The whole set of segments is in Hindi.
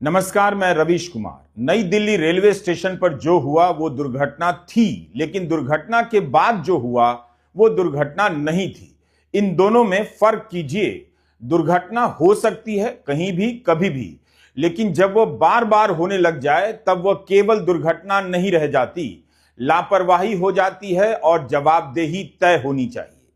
नमस्कार, मैं रवीश कुमार। नई दिल्ली रेलवे स्टेशन पर जो हुआ वो दुर्घटना थी, लेकिन दुर्घटना के बाद जो हुआ वो दुर्घटना नहीं थी। इन दोनों में फर्क कीजिए। दुर्घटना हो सकती है कहीं भी कभी भी, लेकिन जब वो बार बार होने लग जाए तब वो केवल दुर्घटना नहीं रह जाती, लापरवाही हो जाती है और जवाबदेही तय होनी चाहिए।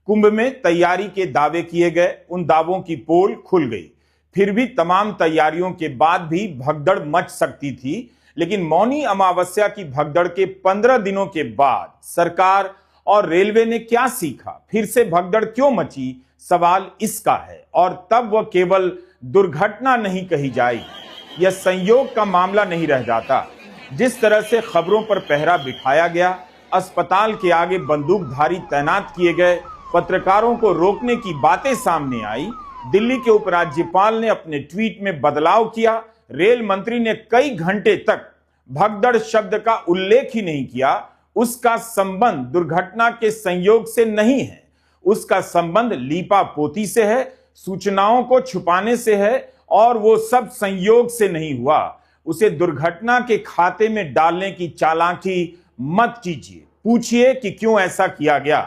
कुंभ में तैयारी के दावे किए गए, उन दावों की पोल खुल गई। फिर भी तमाम तैयारियों के बाद भी भगदड़ मच सकती थी, लेकिन मौनी अमावस्या की भगदड़ के 15 दिनों के बाद सरकार और रेलवे ने क्या सीखा, फिर से भगदड़ क्यों मची, सवाल इसका है। और तब वह केवल दुर्घटना नहीं कही जाएगी, यह संयोग का मामला नहीं रह जाता। जिस तरह से खबरों पर पहरा बिठाया गया, अस्पताल के आगे बंदूकधारी तैनात किए गए, पत्रकारों को रोकने की बातें सामने आई, दिल्ली के उपराज्यपाल ने अपने ट्वीट में बदलाव किया, रेल मंत्री ने कई घंटे तक भगदड़ शब्द का उल्लेख ही नहीं किया, उसका संबंध दुर्घटना के संयोग से नहीं है। उसका संबंध लीपापोती से है, सूचनाओं को छुपाने से है, और वो सब संयोग से नहीं हुआ। उसे दुर्घटना के खाते में डालने की चालाकी मत कीजिए। पूछिए कि क्यों ऐसा किया गया।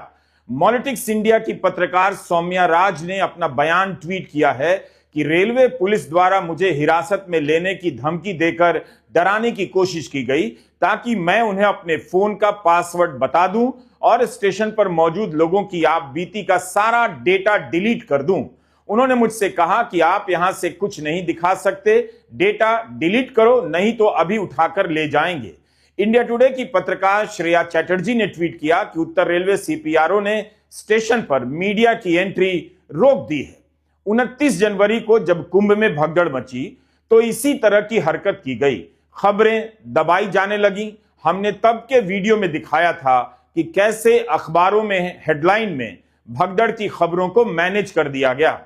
पॉलिटिक्स इंडिया की पत्रकार सौम्या राज ने अपना बयान ट्वीट किया है कि रेलवे पुलिस द्वारा मुझे हिरासत में लेने की धमकी देकर डराने की कोशिश की गई, ताकि मैं उन्हें अपने फोन का पासवर्ड बता दूं और स्टेशन पर मौजूद लोगों की आप बीती का सारा डेटा डिलीट कर दूं। उन्होंने मुझसे कहा कि आप यहां से कुछ नहीं दिखा सकते, डेटा डिलीट करो, नहीं तो अभी उठाकर ले जाएंगे। इंडिया टुडे की पत्रकार श्रेया चैटर्जी ने ट्वीट किया कि उत्तर रेलवे सीपीआरओ ने स्टेशन पर मीडिया की एंट्री रोक दी है। 29 जनवरी को जब कुंभ में भगदड़ मची तो इसी तरह की हरकत की गई, खबरें दबाई जाने लगी। हमने तब के वीडियो में दिखाया था कि कैसे अखबारों में हेडलाइन में भगदड़ की खबरों को मैनेज कर दिया गया।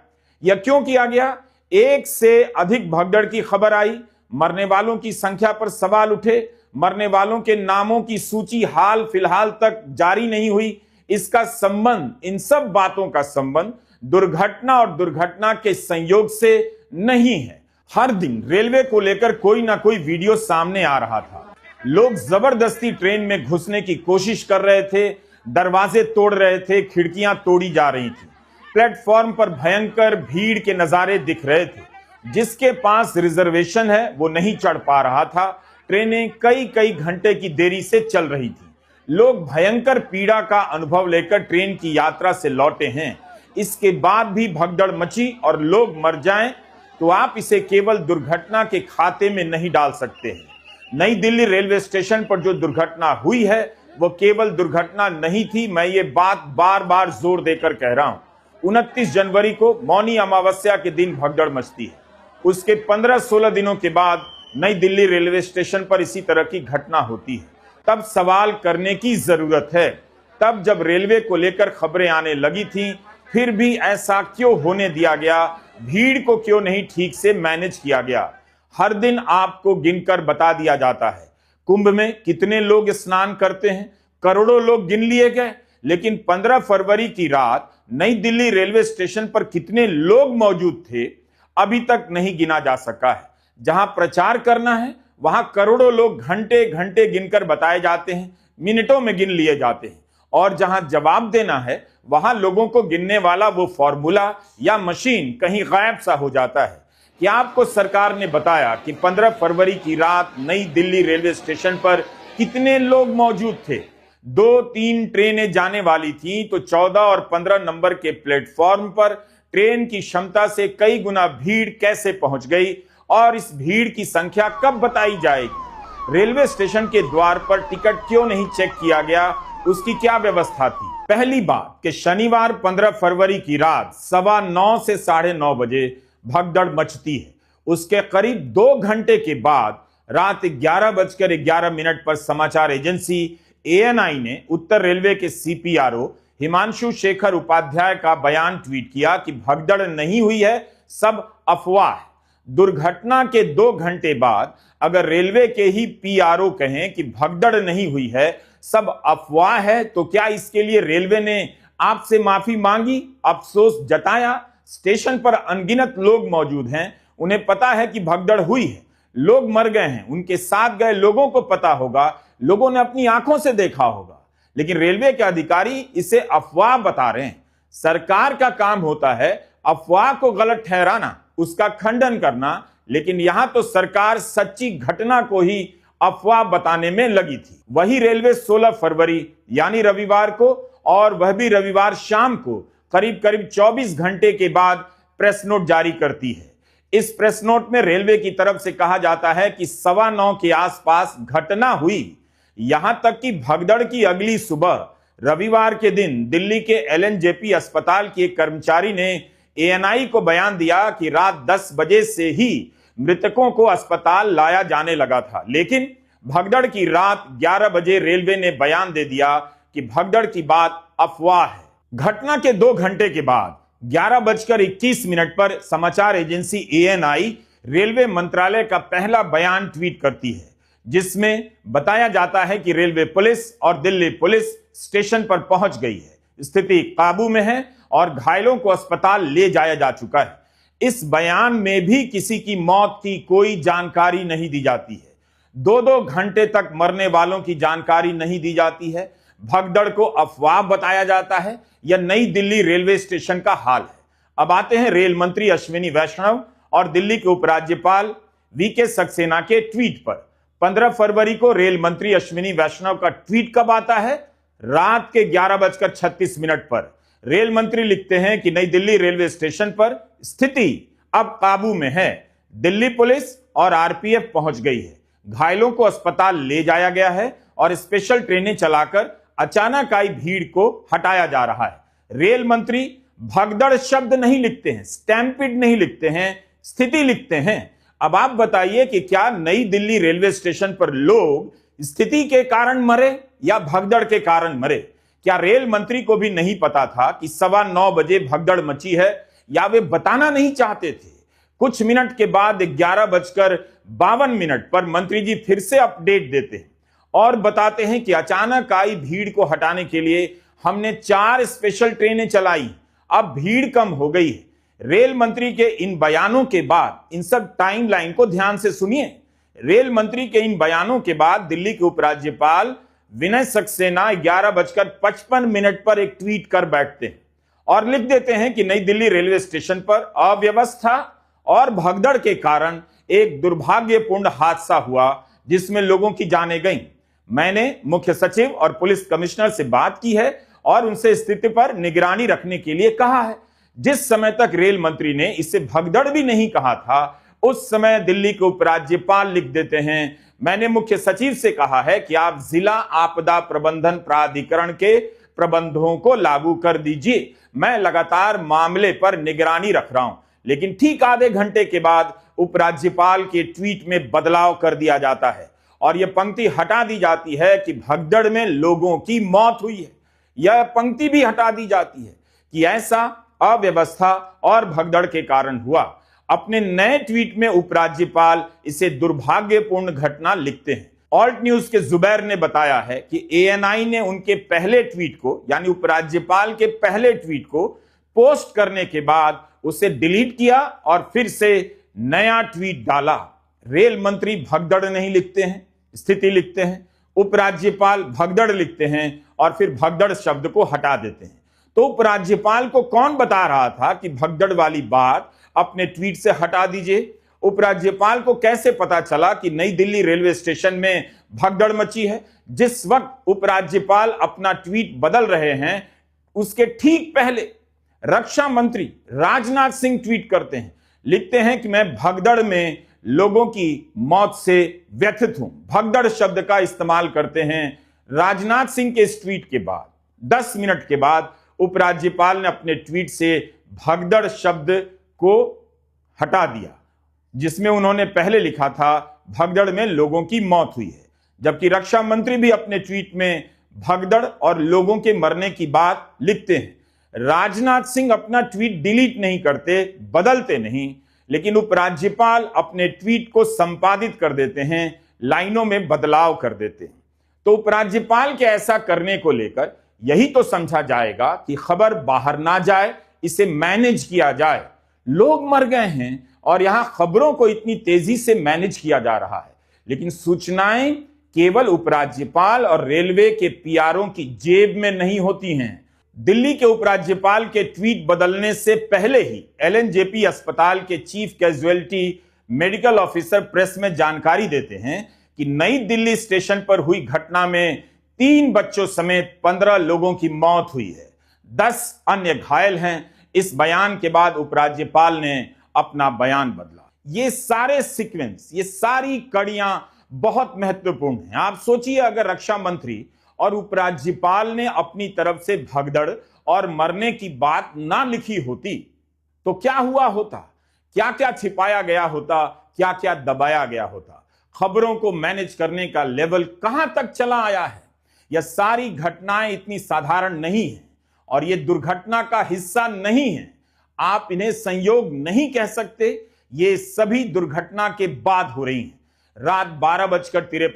यह क्यों किया गया? एक से अधिक भगदड़ की खबर आई, मरने वालों की संख्या पर सवाल उठे, मरने वालों के नामों की सूची हाल फिलहाल तक जारी नहीं हुई। इसका संबंध, इन सब बातों का संबंध दुर्घटना और दुर्घटना के संयोग से नहीं है। हर दिन रेलवे को लेकर कोई ना कोई वीडियो सामने आ रहा था। लोग जबरदस्ती ट्रेन में घुसने की कोशिश कर रहे थे, दरवाजे तोड़ रहे थे, खिड़कियां तोड़ी जा रही थी। प्लेटफॉर्म पर भयंकर भीड़ के नजारे दिख रहे थे। जिसके पास रिजर्वेशन है वो नहीं चढ़ पा रहा था। ट्रेनें कई घंटे की देरी से चल रही थी। लोग भयंकर पीड़ा का अनुभव लेकर ट्रेन की यात्रा से लौटे हैं। इसके बाद भी भगदड़ मची और लोग मर जाएं तो आप इसे केवल दुर्घटना के खाते में नहीं डाल सकते हैं। नई दिल्ली रेलवे स्टेशन पर जो दुर्घटना हुई है वो केवल दुर्घटना नहीं थी। मैं ये बात बार बार जोर देकर कह रहा हूं। 29 जनवरी को मौनी अमावस्या के दिन भगदड़ मचती है। उसके 15-16 दिनों के बाद नई दिल्ली रेलवे स्टेशन पर इसी तरह की घटना होती है। तब सवाल करने की जरूरत है। तब जब रेलवे को लेकर खबरें आने लगी थी, फिर भी ऐसा क्यों होने दिया गया? भीड़ को क्यों नहीं ठीक से मैनेज किया गया? हर दिन आपको गिनकर बता दिया जाता है कुंभ में कितने लोग स्नान करते हैं, करोड़ों लोग गिन लिए गए, लेकिन 15 फरवरी की रात नई दिल्ली रेलवे स्टेशन पर कितने लोग मौजूद थे अभी तक नहीं गिना जा सका है। जहां प्रचार करना है वहां करोड़ों लोग घंटे घंटे गिनकर बताए जाते हैं, मिनटों में गिन लिए जाते हैं। और जहां जवाब देना है वहां लोगों को गिनने वाला वो फॉर्मूला या मशीन कहीं गायब सा हो जाता है। क्या आपको सरकार ने बताया कि 15 फरवरी की रात नई दिल्ली रेलवे स्टेशन पर कितने लोग मौजूद थे? 2-3 ट्रेनें जाने वाली थी तो 14 और 15 नंबर के प्लेटफॉर्म पर ट्रेन की क्षमता से कई गुना भीड़ कैसे पहुंच गई, और इस भीड़ की संख्या कब बताई जाएगी? रेलवे स्टेशन के द्वार पर टिकट क्यों नहीं चेक किया गया? उसकी क्या व्यवस्था थी? पहली बात कि शनिवार 15 फरवरी की रात 9:15 से 9:30 बजे भगदड़ मचती है। उसके करीब 2 घंटे के बाद रात 11:11 पर समाचार एजेंसी ANI ने उत्तर रेलवे के CPRO हिमांशु शेखर उपाध्याय का बयान ट्वीट किया कि भगदड़ नहीं हुई है, सब अफवाह है। दुर्घटना के 2 घंटे बाद अगर रेलवे के ही PRO कहें कि भगदड़ नहीं हुई है, सब अफवाह है, तो क्या इसके लिए रेलवे ने आपसे माफी मांगी, अफसोस जताया? स्टेशन पर अनगिनत लोग मौजूद हैं, उन्हें पता है कि भगदड़ हुई है, लोग मर गए हैं, उनके साथ गए लोगों को पता होगा, लोगों ने अपनी आंखों से देखा होगा, लेकिन रेलवे के अधिकारी इसे अफवाह बता रहे हैं। सरकार का काम होता है अफवाह को गलत ठहराना, उसका खंडन करना, लेकिन यहां तो सरकार सच्ची घटना को ही अफवाह बताने में लगी थी। वही रेलवे 16 फरवरी यानी रविवार को, और वह भी रविवार शाम को करीब करीब 24 घंटे के बाद प्रेस नोट जारी करती है। इस प्रेस नोट में रेलवे की तरफ से कहा जाता है कि 9:15 के आसपास घटना हुई। यहां तक कि भगदड़ की अगली सुबह रविवार के दिन दिल्ली के एलएनजेपी अस्पताल के एक कर्मचारी ने एएनआई को बयान दिया कि रात 10 बजे से ही मृतकों को अस्पताल लाया जाने लगा था, लेकिन भगदड़ की रात 11 बजे रेलवे ने बयान दे दिया कि भगदड़ की बात अफवाह है। घटना के 2 घंटे के बाद 11:21 पर समाचार एजेंसी एएनआई रेलवे मंत्रालय का पहला बयान ट्वीट करती है, जिसमें बताया जाता है कि रेलवे पुलिस और दिल्ली पुलिस स्टेशन पर पहुंच गई है, स्थिति काबू में है और घायलों को अस्पताल ले जाया जा चुका है। इस बयान में भी किसी की मौत की कोई जानकारी नहीं दी जाती है। 2-2 घंटे तक मरने वालों की जानकारी नहीं दी जाती है। भगदड़ को अफवाह बताया जाता है। यह नई दिल्ली रेलवे स्टेशन का हाल है। अब आते हैं रेल मंत्री अश्विनी वैष्णव और दिल्ली के उपराज्यपाल वीके सक्सेना के ट्वीट पर। 15 फरवरी को रेल मंत्री अश्विनी वैष्णव का ट्वीट कब आता है? रात के 11:36 पर रेल मंत्री लिखते हैं कि नई दिल्ली रेलवे स्टेशन पर स्थिति अब काबू में है। दिल्ली पुलिस और आरपीएफ पहुंच गई है। घायलों को अस्पताल ले जाया गया है और स्पेशल ट्रेनें चलाकर अचानक आई भीड़ को हटाया जा रहा है। रेल मंत्री भगदड़ शब्द नहीं लिखते हैं, स्टैम्पिड नहीं लिखते हैं, स्थिति लिखते हैं। अब आप बताइए कि क्या नई दिल्ली रेलवे स्टेशन पर लोग स्थिति के कारण मरे या भगदड़ के कारण मरे? क्या रेल मंत्री को भी नहीं पता था कि 9:15 बजे भगदड़ मची है, या वे बताना नहीं चाहते थे? कुछ मिनट के बाद 11:52 पर मंत्री जी फिर से अपडेट देते हैं और बताते हैं कि अचानक आई भीड़ को हटाने के लिए हमने 4 स्पेशल ट्रेनें चलाई, अब भीड़ कम हो गई है। रेल मंत्री के इन बयानों के बाद, इन सब टाइमलाइन को ध्यान से सुनिए, रेल मंत्री के इन बयानों के बाद दिल्ली के उपराज्यपाल विनय सक्सेना 11:55 पर एक ट्वीट कर बैठते हैं और लिख देते हैं कि नई दिल्ली रेलवे स्टेशन पर अव्यवस्था और भगदड़ के कारण एक दुर्भाग्यपूर्ण हादसा हुआ जिसमें लोगों की जानें गईं। मैंने मुख्य सचिव और पुलिस कमिश्नर से बात की है और उनसे स्थिति पर निगरानी रखने के लिए कहा है। जिस समय तक रेल मंत्री ने इसे भगदड़ भी नहीं कहा था, उस समय दिल्ली के उपराज्यपाल लिख देते हैं, मैंने मुख्य सचिव से कहा है कि आप जिला आपदा प्रबंधन प्राधिकरण के प्रबंधों को लागू कर दीजिए। मैं लगातार मामले पर निगरानी रख रहा हूं। लेकिन ठीक आधे घंटे के बाद उपराज्यपाल के ट्वीट में बदलाव कर दिया जाता है और यह पंक्ति हटा दी जाती है कि भगदड़ में लोगों की मौत हुई है। यह पंक्ति भी हटा दी जाती है कि ऐसा अव्यवस्था और भगदड़ के कारण हुआ। अपने नए ट्वीट में उपराज्यपाल इसे दुर्भाग्यपूर्ण घटना लिखते हैं। ऑल्ट न्यूज के जुबैर ने बताया है कि एएनआई ने उनके पहले ट्वीट को, यानी उपराज्यपाल के पहले ट्वीट को पोस्ट करने के बाद उसे डिलीट किया और फिर से नया ट्वीट डाला। रेल मंत्री भगदड़ नहीं लिखते हैं, स्थिति लिखते हैं। उपराज्यपाल भगदड़ लिखते हैं और फिर भगदड़ शब्द को हटा देते हैं। तो उपराज्यपाल को कौन बता रहा था कि भगदड़ वाली बात अपने ट्वीट से हटा दीजिए? उपराज्यपाल को कैसे पता चला कि नई दिल्ली रेलवे स्टेशन में भगदड़ मची है? जिस वक्त उपराज्यपाल अपना ट्वीट बदल रहे हैं, उसके ठीक पहले रक्षा मंत्री राजनाथ सिंह ट्वीट करते हैं, लिखते हैं कि मैं भगदड़ में लोगों की मौत से व्यथित हूं। भगदड़ शब्द का इस्तेमाल करते हैं। राजनाथ सिंह के इस ट्वीट के बाद 10 मिनट के बाद उपराज्यपाल ने अपने ट्वीट से भगदड़ शब्द को हटा दिया, जिसमें उन्होंने पहले लिखा था भगदड़ में लोगों की मौत हुई है। जबकि रक्षा मंत्री भी अपने ट्वीट में भगदड़ और लोगों के मरने की बात लिखते हैं। राजनाथ सिंह अपना ट्वीट डिलीट नहीं करते, बदलते नहीं, लेकिन उपराज्यपाल अपने ट्वीट को संपादित कर देते हैं, लाइनों में बदलाव कर देते हैं। तो उपराज्यपाल के ऐसा करने को लेकर यही तो समझा जाएगा कि खबर बाहर ना जाए, इसे मैनेज किया जाए। लोग मर गए हैं और यहां खबरों को इतनी तेजी से मैनेज किया जा रहा है, लेकिन सूचनाएं केवल उपराज्यपाल और रेलवे के पीआरओ की जेब में नहीं होती हैं। दिल्ली के उपराज्यपाल के ट्वीट बदलने से पहले ही एलएनजेपी अस्पताल के chief casualty medical officer press में जानकारी देते हैं कि नई दिल्ली स्टेशन पर हुई घटना में 3 बच्चों समेत 15 लोगों की मौत हुई है, 10 अन्य घायल हैं। इस बयान के बाद उपराज्यपाल ने अपना बयान बदला। ये सारे सीक्वेंस, ये सारी कड़ियां बहुत महत्वपूर्ण हैं। आप सोचिए, अगर रक्षा मंत्री और उपराज्यपाल ने अपनी तरफ से भगदड़ और मरने की बात ना लिखी होती तो क्या हुआ होता, क्या क्या छिपाया गया होता, क्या क्या दबाया गया होता, खबरों को मैनेज करने का लेवल कहां तक चला आया है। यह सारी घटनाएं इतनी साधारण नहीं है और यह दुर्घटना का हिस्सा नहीं है। आप इन्हें संयोग नहीं कह सकते, ये सभी दुर्घटना के बाद हो रही हैं। रात 12:53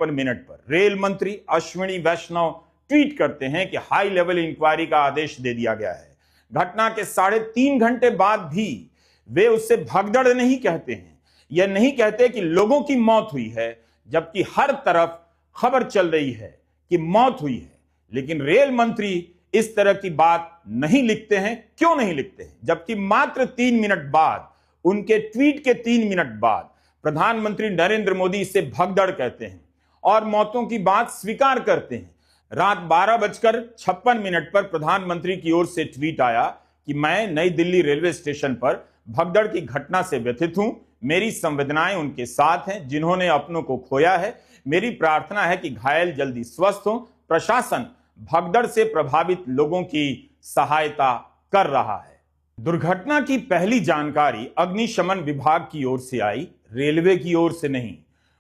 पर रेल मंत्री अश्विनी वैष्णव ट्वीट करते हैं कि हाई लेवल इंक्वायरी का आदेश दे दिया गया है। घटना के 3.5 घंटे बाद भी वे उससे भगदड़ नहीं कहते हैं। यह नहीं कहते कि लोगों की मौत हुई है, जबकि हर तरफ खबर चल रही है कि मौत हुई है। लेकिन रेल मंत्री इस तरह की बात नहीं लिखते हैं। क्यों नहीं लिखते हैं? जबकि मात्र 3 मिनट बाद, उनके ट्वीट के 3 मिनट बाद प्रधानमंत्री नरेंद्र मोदी इसे भगदड़ कहते हैं और मौतों की बात स्वीकार करते हैं। रात 12:56 पर प्रधानमंत्री की ओर से ट्वीट आया कि मैं नई दिल्ली रेलवे स्टेशन पर भगदड़ की घटना से व्यथित हूं। मेरी संवेदनाएं उनके साथ हैं जिन्होंने अपनों को खोया है। मेरी प्रार्थना है कि घायल जल्दी स्वस्थ हों। प्रशासन भगदड़ से प्रभावित लोगों की सहायता कर रहा है। दुर्घटना की पहली जानकारी अग्निशमन विभाग की ओर से आई, रेलवे की ओर से नहीं।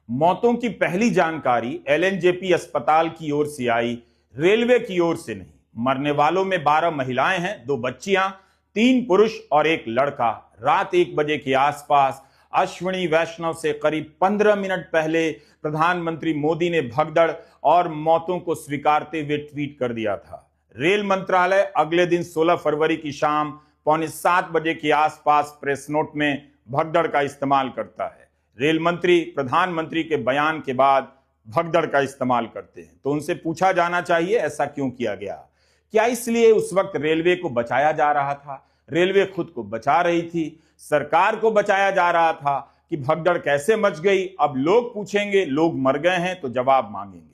मौतों की पहली जानकारी एलएनजेपी अस्पताल की ओर से आई, रेलवे की ओर से नहीं। मरने वालों में 12 महिलाएं हैं, 2 बच्चियां, 3 पुरुष और 1 लड़का। रात 1 बजे के आसपास अश्विनी वैष्णव से करीब 15 मिनट पहले प्रधानमंत्री मोदी ने भगदड़ और मौतों को स्वीकारते हुए ट्वीट कर दिया था। रेल मंत्रालय अगले दिन 16 फरवरी की शाम 6:45 बजे के आसपास प्रेस नोट में भगदड़ का इस्तेमाल करता है। रेल मंत्री प्रधानमंत्री के बयान के बाद भगदड़ का इस्तेमाल करते हैं, तो उनसे पूछा जाना चाहिए ऐसा क्यों किया गया। क्या इसलिए उस वक्त रेलवे को बचाया जा रहा था? रेलवे खुद को बचा रही थी, सरकार को बचाया जा रहा था कि भगदड़ कैसे मच गई? अब लोग पूछेंगे, लोग मर गए हैं तो जवाब मांगेंगे।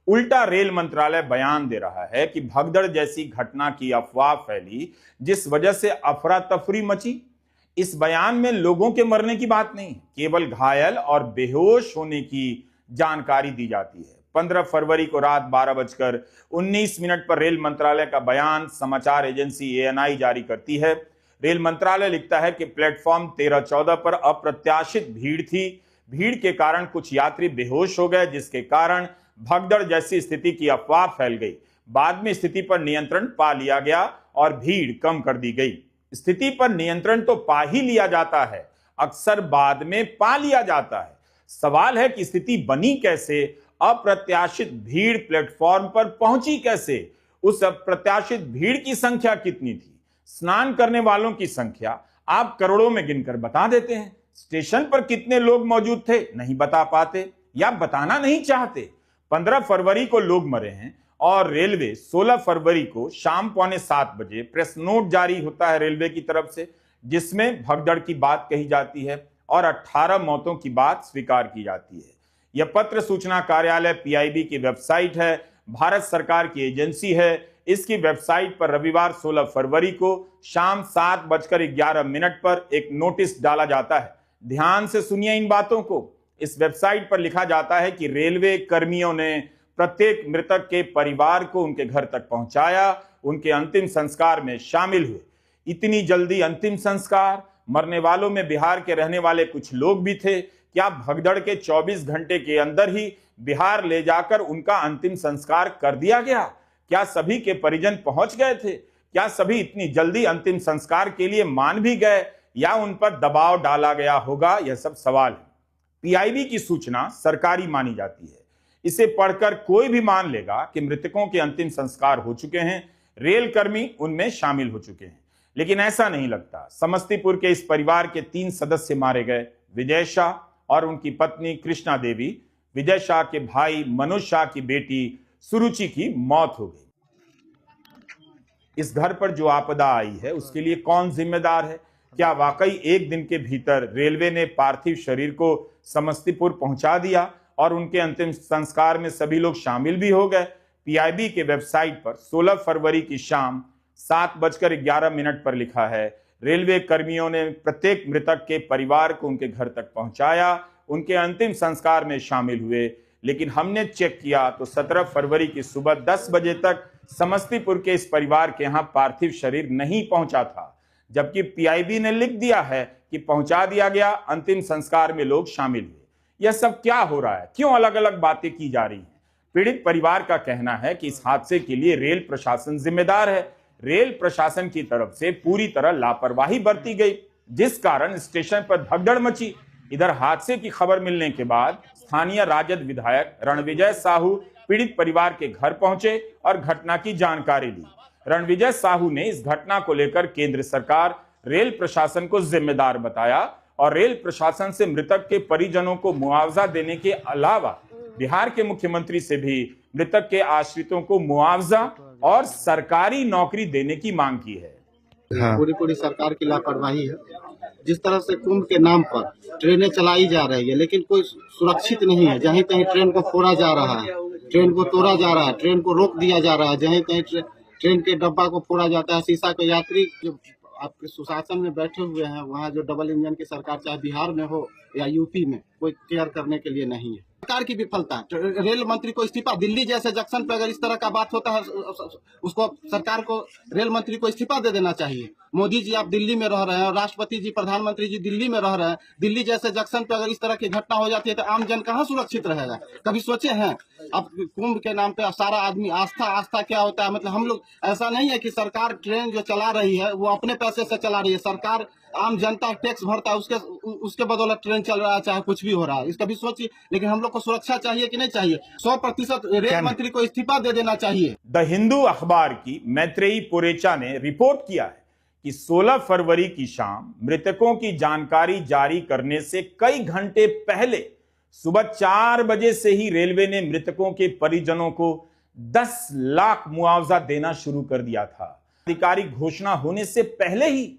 उल्टा रेल मंत्रालय बयान दे रहा है कि भगदड़ जैसी घटना की अफवाह फैली जिस वजह से अफरा तफरी मची। इस बयान में लोगों के मरने की बात नहीं, केवल घायल और बेहोश होने की जानकारी दी जाती है। 15 फरवरी को रात 12:19 पर रेल मंत्रालय का बयान समाचार एजेंसी एएनआई जारी करती है। रेल मंत्रालय लिखता है कि प्लेटफॉर्म 13-14 पर अप्रत्याशित भीड़ थी। भीड़ के कारण कुछ यात्री बेहोश हो गए, जिसके कारण भगदड़ जैसी स्थिति की अफवाह फैल गई। बाद में स्थिति पर नियंत्रण पा लिया गया और भीड़ कम कर दी गई। स्थिति पर नियंत्रण तो पा ही लिया जाता है, अक्सर बाद में पा लिया जाता है। सवाल है कि स्थिति बनी कैसे, अप्रत्याशित भीड़ प्लेटफॉर्म पर पहुंची कैसे, उस अप्रत्याशित भीड़ की संख्या कितनी थी? स्नान करने वालों की संख्या आप करोड़ों में गिनकर बता देते हैं। स्टेशन पर कितने लोग मौजूद थे नहीं बता पाते या बताना नहीं चाहते। 15 फरवरी को लोग मरे हैं और रेलवे 16 फरवरी को शाम 6:45 बजे प्रेस नोट जारी होता है रेलवे की तरफ से, जिसमें भगदड़ की बात कही जाती है और 18 मौतों की बात स्वीकार की जाती है। यह पत्र सूचना कार्यालय पीआईबी की वेबसाइट है, भारत सरकार की एजेंसी है। इसकी वेबसाइट पर रविवार 16 फरवरी को शाम 7:11 पर एक नोटिस डाला जाता है। ध्यान से सुनिए इन बातों को। इस वेबसाइट पर लिखा जाता है कि रेलवे कर्मियों ने प्रत्येक मृतक के परिवार को उनके घर तक पहुंचाया, उनके अंतिम संस्कार में शामिल हुए। इतनी जल्दी अंतिम संस्कार? मरने वालों में बिहार के रहने वाले कुछ लोग भी थे। क्या भगदड़ के 24 घंटे के अंदर ही बिहार ले जाकर उनका अंतिम संस्कार कर दिया गया? क्या सभी के परिजन पहुंच गए थे? क्या सभी इतनी जल्दी अंतिम संस्कार के लिए मान भी गए या उन पर दबाव डाला गया होगा? यह सब सवाल है। पीआईबी की सूचना सरकारी मानी जाती है। इसे पढ़कर कोई भी मान लेगा कि मृतकों के अंतिम संस्कार हो चुके हैं, रेल कर्मी उनमें शामिल हो चुके हैं। लेकिन ऐसा नहीं लगता। समस्तीपुर के इस परिवार के 3 सदस्य मारे गए। विजय शाह और उनकी पत्नी कृष्णा देवी, विजय शाह के भाई मनोज शाह की बेटी सुरुचि की मौत हो गई। इस घर पर जो आपदा आई है उसके लिए कौन जिम्मेदार है? क्या वाकई एक दिन के भीतर रेलवे ने पार्थिव शरीर को समस्तीपुर पहुंचा दिया और उनके अंतिम संस्कार में सभी लोग शामिल भी हो गए? पीआईबी के वेबसाइट पर 16 फरवरी की शाम 7:11 पर लिखा है, रेलवे कर्मियों ने प्रत्येक मृतक के परिवार को उनके घर तक पहुंचाया, उनके अंतिम संस्कार में शामिल हुए, लेकिन हमने चेक किया तो 17 फरवरी की सुबह 10 बजे तक समस्तीपुर के इस परिवार के यहां पार्थिव शरीर नहीं पहुंचा था, जबकि पीआईबी ने लिख दिया है कि पहुंचा दिया गया, अंतिम संस्कार में लोग शामिल हुए। यह सब क्या हो रहा है? क्यों अलग अलग बातें की जा रही हैं? पीड़ित परिवार का कहना है कि इस हादसे के लिए रेल प्रशासन जिम्मेदार है। रेल प्रशासन की तरफ से पूरी तरह लापरवाही बरती गई, जिस कारण स्टेशन पर भगदड़ मची। इधर हादसे की खबर मिलने के बाद स्थानीय राजद विधायक रणविजय साहू पीड़ित परिवार के घर पहुंचे और घटना की जानकारी ली। रणविजय साहू ने इस घटना को लेकर केंद्र सरकार, रेल प्रशासन को जिम्मेदार बताया और रेल प्रशासन से मृतक के परिजनों को मुआवजा देने के अलावा बिहार के मुख्यमंत्री से भी मृतक के आश्रितों को मुआवजा और सरकारी नौकरी देने की मांग की है। हाँ। पूरी सरकार की लापरवाही है। जिस तरह से कुंभ के नाम पर ट्रेनें चलाई जा रही है, लेकिन कोई सुरक्षित नहीं है। जहीं कहीं ट्रेन को फोड़ा जा रहा है, ट्रेन को तोड़ा जा रहा है, ट्रेन को रोक दिया जा रहा है। जहीं कहीं ट्रेन के डब्बा को फोड़ा जाता है। शीशा के यात्री जो आपके सुशासन में बैठे हुए हैं, वहाँ जो डबल इंजन की सरकार, चाहे बिहार में हो या यूपी में, कोई केयर करने के लिए नहीं है। सरकार की विफलता है। रेल मंत्री को इस्तीफा, दिल्ली जैसे जंक्शन पे अगर इस तरह का बात होता है, उसको सरकार को, रेल मंत्री को इस्तीफा दे देना चाहिए। मोदी जी आप दिल्ली में रह रहे हैं और राष्ट्रपति जी, प्रधानमंत्री जी दिल्ली में रह रहे हैं। दिल्ली जैसे जंक्शन पे अगर इस तरह की घटना हो जाती है तो आम जन कहाँ सुरक्षित रहेगा? कभी सोचे हैं? अब कुंभ के नाम पे सारा आदमी आस्था क्या होता है? मतलब हम लोग, ऐसा नहीं है कि सरकार ट्रेन जो चला रही है वो अपने पैसे से चला रही है। सरकार, आम जनता टैक्स भरता है, उसके बदौलत ट्रेन चल रहा है, चाहे कुछ भी हो रहा है। इसका भी सोचिए। लेकिन हम लोग को सुरक्षा चाहिए कि नहीं चाहिए? 100% रेल मंत्री को इस्तीफा दे देना चाहिए। द हिंदू अखबार की मैत्रेयी पुरेचा ने रिपोर्ट किया है कि 16 फरवरी की शाम मृतकों की जानकारी जारी करने से कई घंटे पहले सुबह 4 बजे से ही रेलवे ने मृतकों के परिजनों को 10 लाख मुआवजा देना शुरू कर दिया था। आधिकारिक घोषणा होने से पहले ही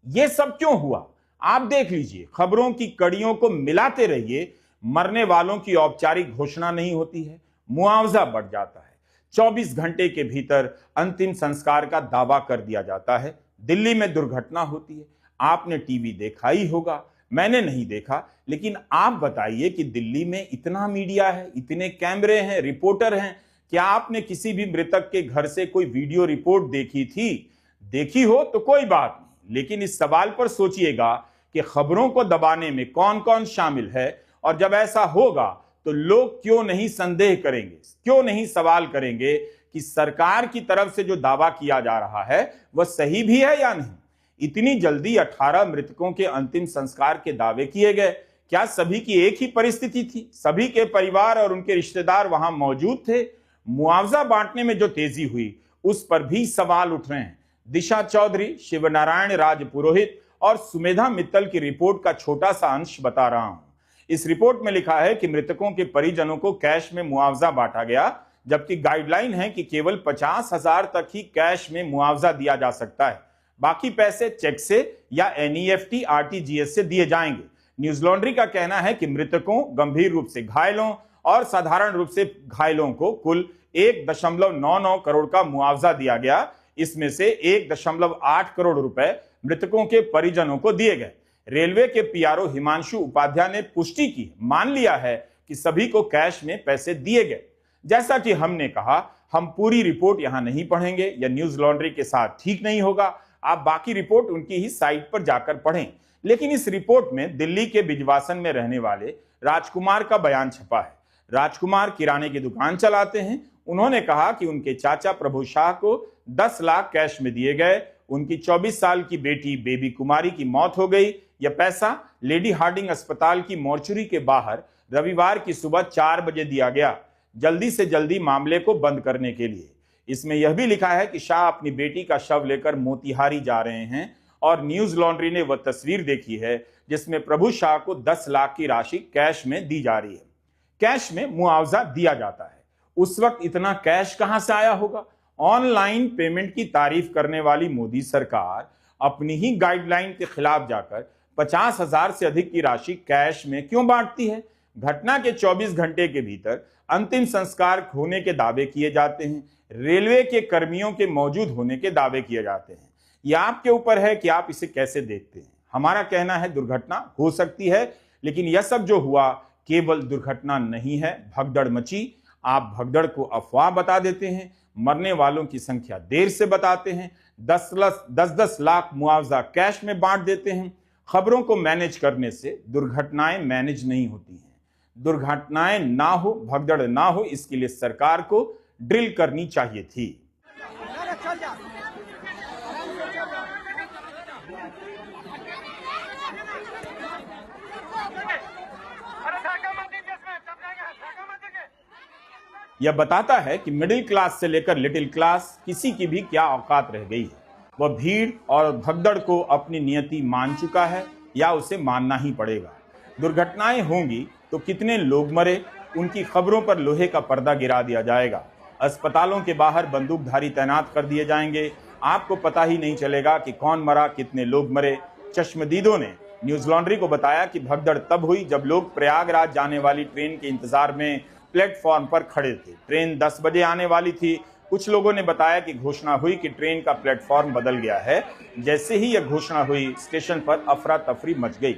यह सब क्यों हुआ? आप देख लीजिए, खबरों की कड़ियों को मिलाते रहिए। मरने वालों की औपचारिक घोषणा नहीं होती है, मुआवजा बढ़ जाता है। 24 घंटे के भीतर अंतिम संस्कार का दावा कर दिया जाता है। दिल्ली में दुर्घटना होती है, आपने टीवी देखा ही होगा, मैंने नहीं देखा, लेकिन आप बताइए कि दिल्ली में इतना मीडिया है, इतने कैमरे हैं, रिपोर्टर हैं, क्या आपने किसी भी मृतक के घर से कोई वीडियो रिपोर्ट देखी थी? देखी हो तो कोई बात नहीं, लेकिन इस सवाल पर सोचिएगा कि खबरों को दबाने में कौन कौन शामिल है, और जब ऐसा होगा तो लोग क्यों नहीं संदेह करेंगे, क्यों नहीं सवाल करेंगे कि सरकार की तरफ से जो दावा किया जा रहा है वह सही भी है या नहीं। इतनी जल्दी 18 मृतकों के अंतिम संस्कार के दावे किए गए। क्या सभी की एक ही परिस्थिति थी? सभी के परिवार और उनके रिश्तेदार वहां मौजूद थे? मुआवजा बांटने में जो तेजी हुई उस पर भी सवाल उठ रहे हैं। दिशा चौधरी, शिवनारायण राजपुरोहित और सुमेधा मित्तल की रिपोर्ट का छोटा सा अंश बता रहा हूं। इस रिपोर्ट में लिखा है कि मृतकों के परिजनों को कैश में मुआवजा बांटा गया, जबकि गाइडलाइन है कि केवल 50,000 तक ही कैश में मुआवजा दिया जा सकता है। बाकी पैसे चेक से या NEFT RTGS से दिए जाएंगे। न्यूज लॉन्ड्री का कहना है कि मृतकों, गंभीर रूप से घायलों और साधारण रूप से घायलों को कुल 1.99 करोड़ का मुआवजा दिया गया। इसमें से 1.8 करोड़ रुपए मृतकों के परिजनों को दिए गए। रेलवे के PRO हिमांशु उपाध्याय ने पुष्टि की, मान लिया है कि सभी को कैश में पैसे दिए गए। जैसा कि हमने कहा, हम पूरी रिपोर्ट यहां नहीं पढ़ेंगे, यह न्यूज लॉन्ड्री के साथ ठीक नहीं होगा। आप बाकी रिपोर्ट उनकी ही साइट पर जाकर पढ़ें। लेकिन इस रिपोर्ट में दिल्ली के बिजवासन में रहने वाले राजकुमार का बयान छपा है। राजकुमार किराने की दुकान चलाते हैं। उन्होंने कहा कि उनके चाचा प्रभु शाह को 10 लाख कैश में दिए गए। उनकी 24 साल की बेटी बेबी कुमारी की मौत हो गई। यह पैसा लेडी हार्डिंग अस्पताल की मोर्चरी के बाहर रविवार की सुबह 4 बजे दिया गया, जल्दी से जल्दी मामले को बंद करने के लिए। इसमें यह भी लिखा है कि शाह अपनी बेटी का शव लेकर मोतिहारी जा रहे हैं और न्यूज लॉन्ड्री ने वह तस्वीर देखी है जिसमें प्रभु शाह को 10 लाख की राशि कैश में दी जा रही है। कैश में मुआवजा दिया जाता है। उस वक्त इतना कैश कहां से आया होगा? ऑनलाइन पेमेंट की तारीफ करने वाली मोदी सरकार अपनी ही गाइडलाइन के खिलाफ जाकर 50,000 से अधिक की राशि कैश में क्यों बांटती है? घटना के 24 घंटे के भीतर अंतिम संस्कार होने के दावे किए जाते हैं, रेलवे के कर्मियों के मौजूद होने के दावे किए जाते हैं। यह आपके ऊपर है कि आप इसे कैसे देखते हैं। हमारा कहना है दुर्घटना हो सकती है, लेकिन यह सब जो हुआ केवल दुर्घटना नहीं है, भगदड़ मची। आप भगदड़ को अफवाह बता देते हैं, मरने वालों की संख्या देर से बताते हैं, 10-10 लाख मुआवजा कैश में बांट देते हैं। खबरों को मैनेज करने से दुर्घटनाएं मैनेज नहीं होती हैं। दुर्घटनाएं ना हो, भगदड़ ना हो, इसके लिए सरकार को ड्रिल करनी चाहिए थी। यह बताता है कि मिडिल क्लास से लेकर लिटिल क्लास किसी की भी क्या औकात रह गई है। वह भीड़ और भगदड़ को अपनी नियति मान चुका है या उसे मानना ही पड़ेगा। दुर्घटनाएं होंगी तो कितने लोग मरे, उनकी खबरों पर लोहे का पर्दा गिरा दिया जाएगा। अस्पतालों के बाहर बंदूकधारी तैनात कर दिए जाएंगे। आपको पता ही नहीं चलेगा कि कौन मरा, कितने लोग मरे। चश्मदीदों ने न्यूज लॉन्ड्री को बताया कि भगदड़ तब हुई जब लोग प्रयागराज जाने वाली ट्रेन के इंतजार में प्लेटफॉर्म पर खड़े थे। ट्रेन 10 बजे आने वाली थी। कुछ लोगों ने बताया कि घोषणा हुई कि ट्रेन का प्लेटफॉर्म बदल गया है। जैसे ही यह घोषणा हुई, स्टेशन पर अफरा तफरी मच गई।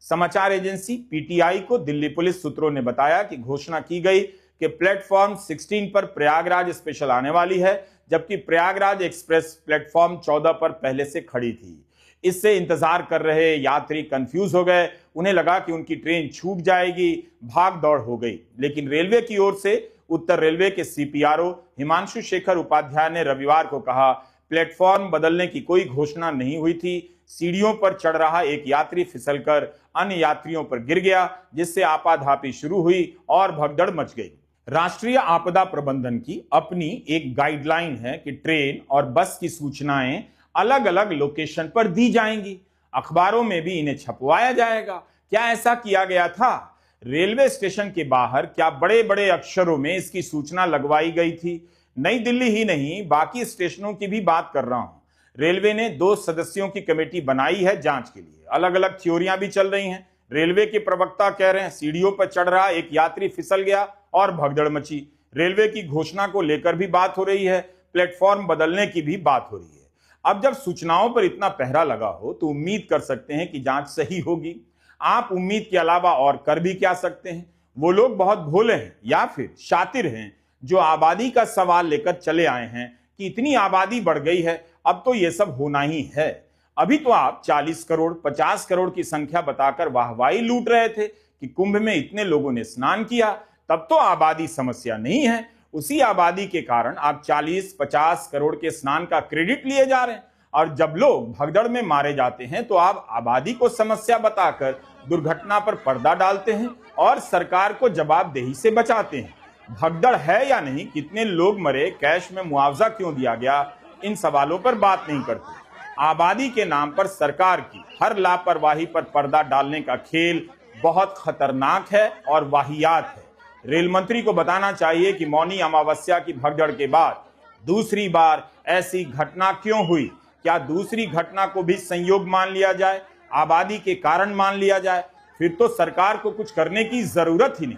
समाचार एजेंसी पीटीआई को दिल्ली पुलिस सूत्रों ने बताया कि घोषणा की गई कि प्लेटफॉर्म 16 पर प्रयागराज स्पेशल आने वाली है, जबकि प्रयागराज एक्सप्रेस प्लेटफॉर्म 14 पर पहले से खड़ी थी। इससे इंतजार कर रहे यात्री कंफ्यूज हो गए। उन्हें लगा कि उनकी ट्रेन छूट जाएगी, भाग दौड़ हो गई। लेकिन रेलवे की ओर से उत्तर रेलवे के सीपीआरओ हिमांशु शेखर उपाध्याय ने रविवार को कहा, प्लेटफॉर्म बदलने की कोई घोषणा नहीं हुई थी। सीढ़ियों पर चढ़ रहा एक यात्री फिसलकर अन्य यात्रियों पर गिर गया, जिससे आपाधापी शुरू हुई और भगदड़ मच गई। राष्ट्रीय आपदा प्रबंधन की अपनी एक गाइडलाइन है कि ट्रेन और बस की सूचनाएं अलग अलग लोकेशन पर दी जाएंगी। अखबारों में भी इन्हें छपवाया जाएगा। क्या ऐसा किया गया था? रेलवे स्टेशन के बाहर क्या बड़े बड़े अक्षरों में इसकी सूचना लगवाई गई थी? नई दिल्ली ही नहीं, बाकी स्टेशनों की भी बात कर रहा हूं। रेलवे ने 2 सदस्यों की कमेटी बनाई है जांच के लिए। अलग अलग थ्योरियां भी चल रही हैं। रेलवे के प्रवक्ता कह रहे हैं सीढ़ियों पर चढ़ रहा एक यात्री फिसल गया और भगदड़ मची। रेलवे की घोषणा को लेकर भी बात हो रही है, प्लेटफॉर्म बदलने की भी बात हो रही है। अब जब सूचनाओं पर इतना पहरा लगा हो तो उम्मीद कर सकते हैं कि जांच सही होगी। आप उम्मीद के अलावा और कर भी क्या सकते हैं? वो लोग बहुत भोले हैं या फिर शातिर हैं जो आबादी का सवाल लेकर चले आए हैं कि इतनी आबादी बढ़ गई है, अब तो ये सब होना ही है। अभी तो आप 40 करोड़ 50 करोड़ की संख्या बताकर वाहवाही लूट रहे थे कि कुंभ में इतने लोगों ने स्नान किया, तब तो आबादी समस्या नहीं है। उसी आबादी के कारण आप 40-50 करोड़ के स्नान का क्रेडिट लिए जा रहे हैं। और जब लोग भगदड़ में मारे जाते हैं तो आप आबादी को समस्या बताकर दुर्घटना पर पर्दा डालते हैं और सरकार को जवाबदेही से बचाते हैं। भगदड़ है या नहीं, कितने लोग मरे, कैश में मुआवजा क्यों दिया गया, इन सवालों पर बात नहीं करते। आबादी के नाम पर सरकार की हर लापरवाही पर पर्दा डालने का खेल बहुत खतरनाक है और वाहियात है। रेल मंत्री को बताना चाहिए कि मौनी अमावस्या की भगदड़ के बाद दूसरी बार ऐसी घटना क्यों हुई। क्या दूसरी घटना को भी संयोग मान लिया जाए, आबादी के कारण मान लिया जाए? फिर तो सरकार को कुछ करने की जरूरत ही नहीं।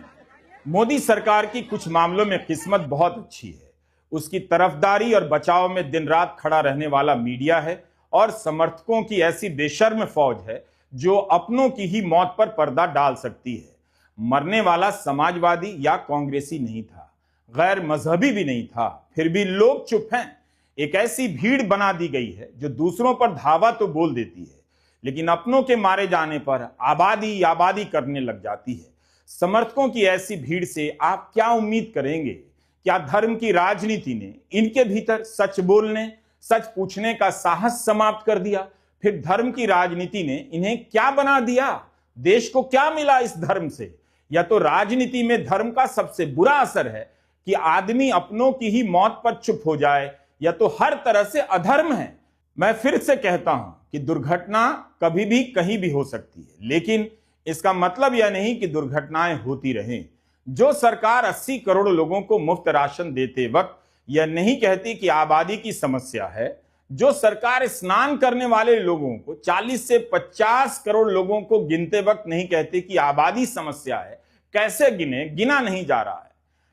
मोदी सरकार की कुछ मामलों में किस्मत बहुत अच्छी है। उसकी तरफदारी और बचाव में दिन रात खड़ा रहने वाला मीडिया है और समर्थकों की ऐसी बेशर्म फौज है जो अपनों की ही मौत पर पर्दा डाल सकती है। मरने वाला समाजवादी या कांग्रेसी नहीं था, गैर मजहबी भी नहीं था, फिर भी लोग चुप हैं। एक ऐसी भीड़ बना दी गई है जो दूसरों पर धावा तो बोल देती है, लेकिन अपनों के मारे जाने पर आबादी आबादी करने लग जाती है। समर्थकों की ऐसी भीड़ से आप क्या उम्मीद करेंगे? क्या धर्म की राजनीति ने इनके भीतर सच बोलने, सच पूछने का साहस समाप्त कर दिया? फिर धर्म की राजनीति ने इन्हें क्या बना दिया? देश को क्या मिला इस धर्म से? या तो राजनीति में धर्म का सबसे बुरा असर है कि आदमी अपनों की ही मौत पर चुप हो जाए, यह तो हर तरह से अधर्म है। मैं फिर से कहता हूं कि दुर्घटना कभी भी कहीं भी हो सकती है, लेकिन इसका मतलब यह नहीं कि दुर्घटनाएं होती रहें। जो सरकार 80 करोड़ लोगों को मुफ्त राशन देते वक्त यह नहीं कहती कि आबादी की समस्या है, जो सरकार स्नान करने वाले लोगों को 40 से 50 करोड़ लोगों को गिनते वक्त नहीं कहती कि आबादी समस्या है, कैसे गिने, गिना नहीं जा रहा है।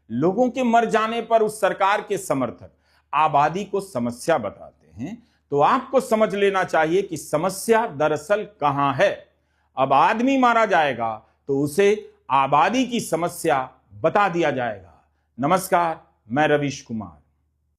लोगों के मर जाने पर उस सरकार के समर्थक आबादी को समस्या बताते हैं, तो आपको समझ लेना चाहिए कि समस्या दरअसल कहां है। अब आदमी मारा जाएगा तो उसे आबादी की समस्या बता दिया जाएगा। नमस्कार, मैं रवीश कुमार।